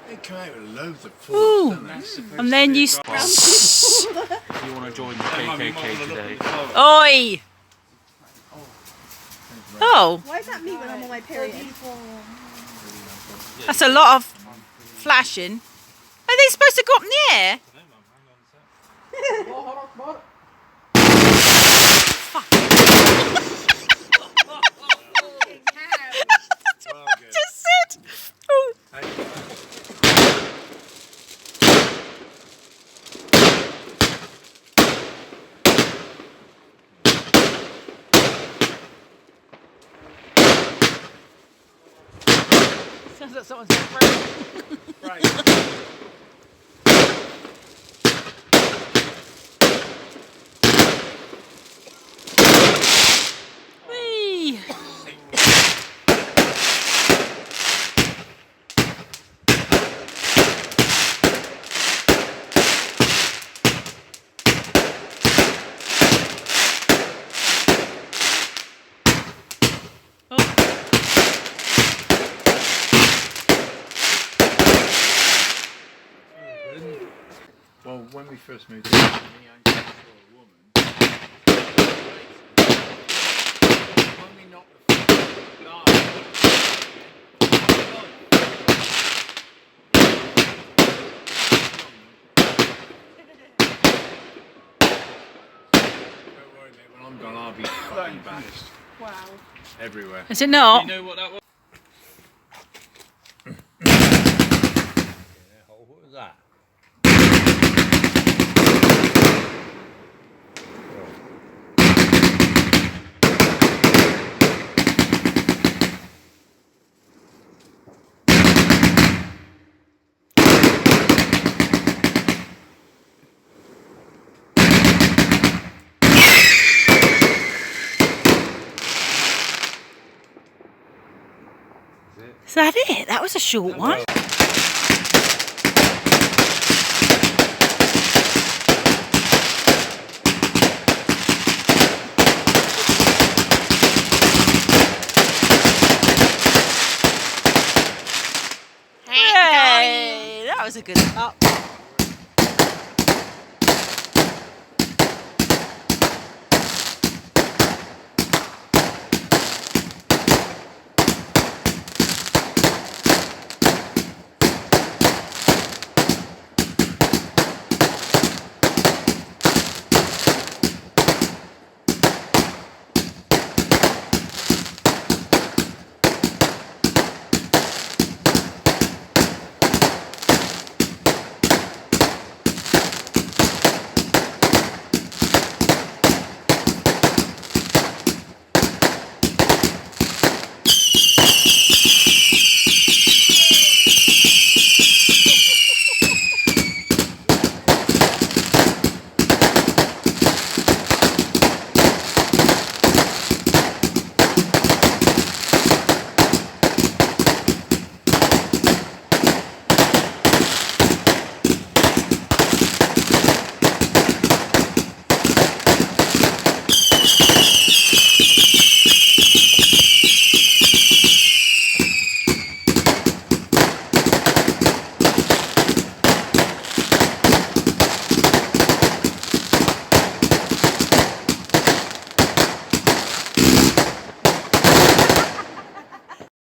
They come out with loads of force, don't they? And then you... If you want to join the KKK today. Oi! Oh, Why is that me when I'm on my period? that's a lot of flashing. Are they supposed to go up in the air? Fuck. That's what I just said. Oh. Sounds like someone's right. Whee! Well, when we first moved in, me and saw a woman. When we knocked the front door, don't worry, mate. When I'm gone, I'll be fucking banished. Wow. Everywhere. Is it not? You know what that was? What was that? Is that it? That was a short one. Hey, that was a good up.